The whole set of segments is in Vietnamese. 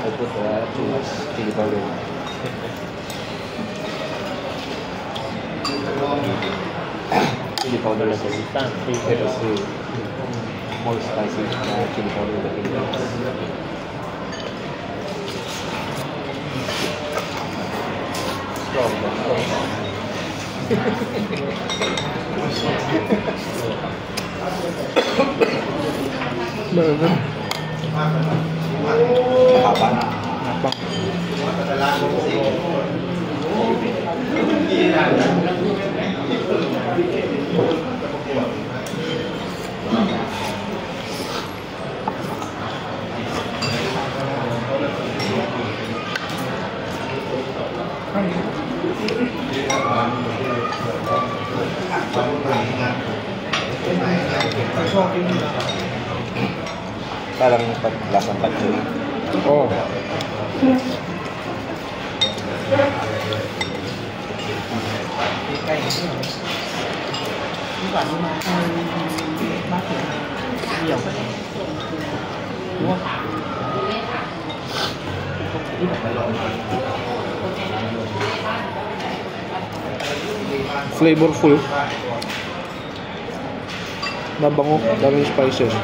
I put too much chili powder. Chili powder is more spicy than chili powder in the Philippines. Parang lasang patchoy. Oh. Flavorful. Mabango, daming spices.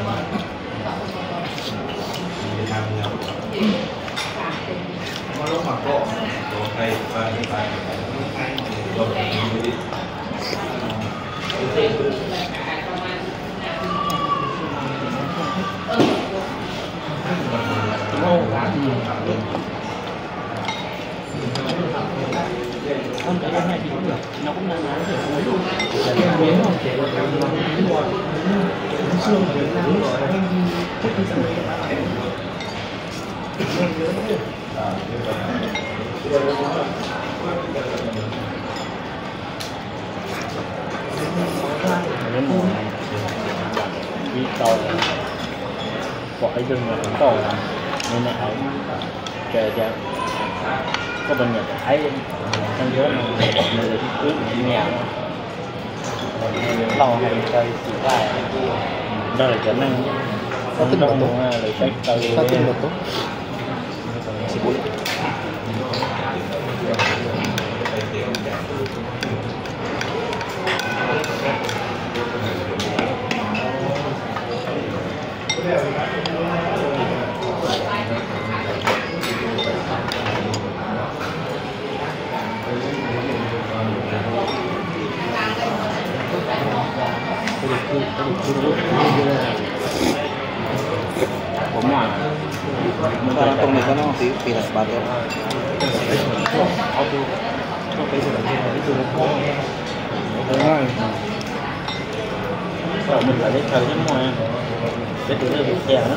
Không, cái này thì cũng được, nó cũng là nói để phối luôn. Miếng không? Xương Việt Nam rồi, trước khi sang đây cái mùa này đi tàu gọi dừng là cũng tàu nên là ở kề cho có bên Nhật thấy trong dưới này người cứ nghèo lò hay chơi chỉ vài đó là khả năng có tính luôn là sách từ có tính tốt. Parang itong nito no, peanut butter. Mình phải lấy thời chứ ngoài cái thứ này bị chèn đó.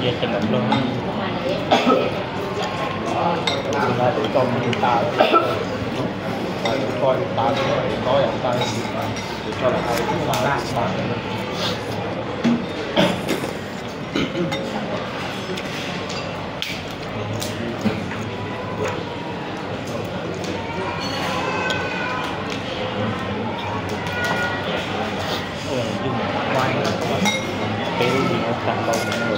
Về thành lập luôn ta để con ta coi ta cóอย่างta để cho là hai ta cái gì nó tăng đâu nữa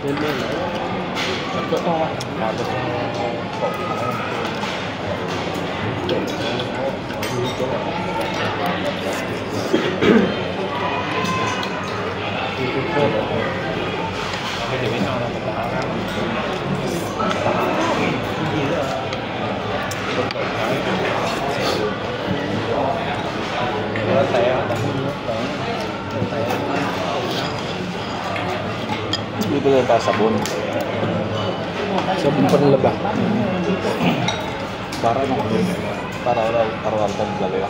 lên lên nó cỡ to vào được cổ cái điều bên nào là một cái Dito na sabon. Sabon panlaba. Para ano? Para araw-araw talaga.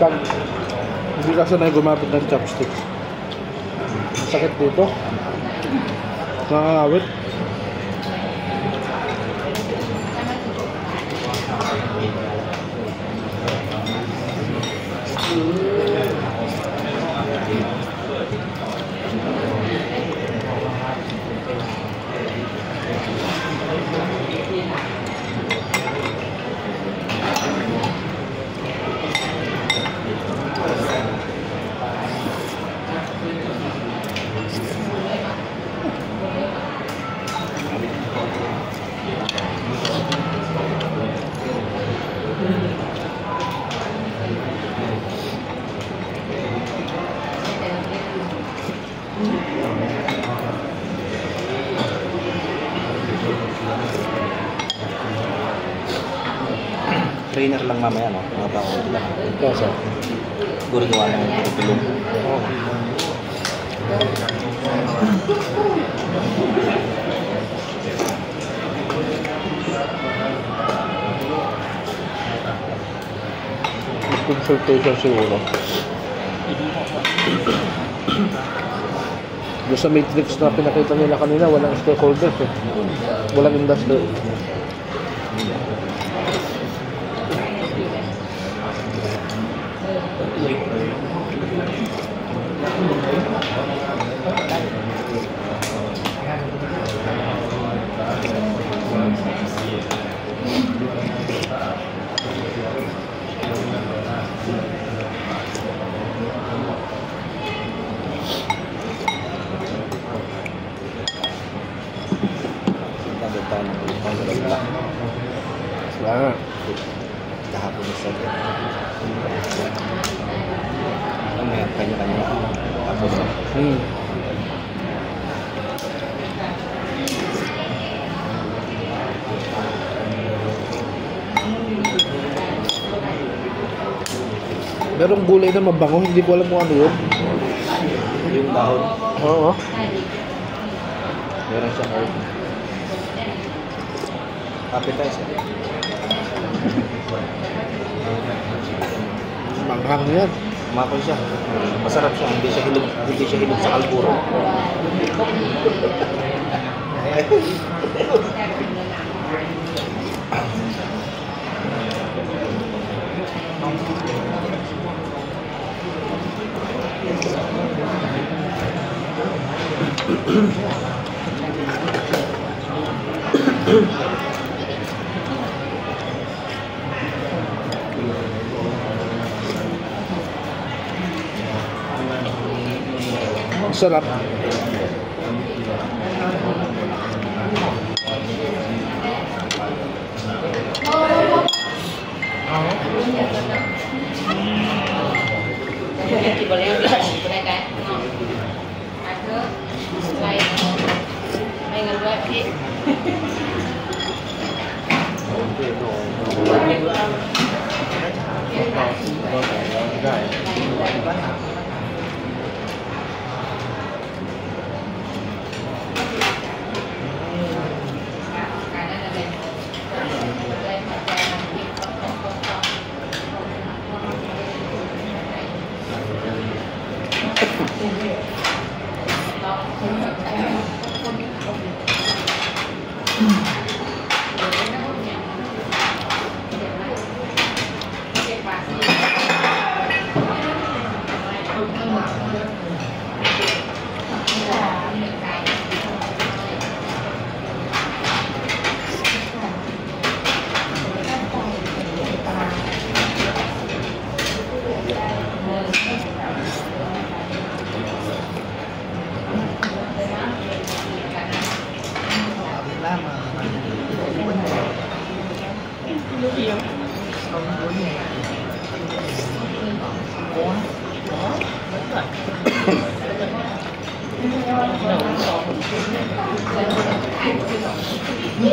Pag hindi ka sanay gumamit ng chopsticks, sakit dito. Nakakawit. Trainer lang mamaya, no? Mga tao lang. Kasi, Siguro gawa ng tulong. consultation siguro. Doon sa matrix na pinakita nila kanina, walang stakeholders eh. Walang industry. Wala. Kahapon na sa may kanya-kanya. Tapos merong gulay na mabango, hindi ko alam kung ano yun. yung dahon, Oo. meron siyang herb. Appetizer. Manghang yan. Makoy siya. Masarap siya. Hindi siya hinog sa kalburo. Sarap. Trăm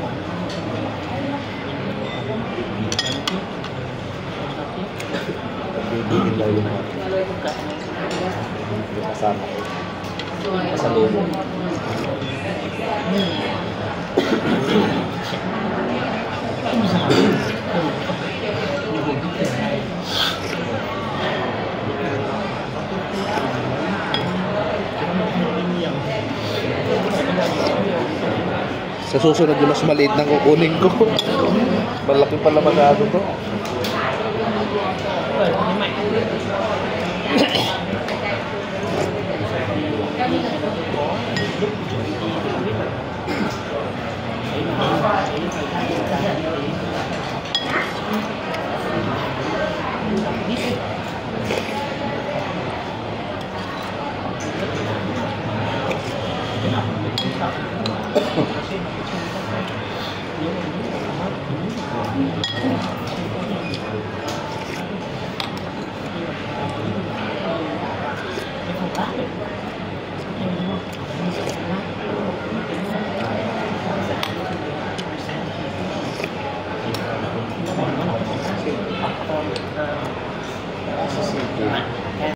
rồi. Bibigin lang yung mga kasama ko. Kasalubong. Sa susunod yung mas maliit na kukunin ko. Malaki pala magado to.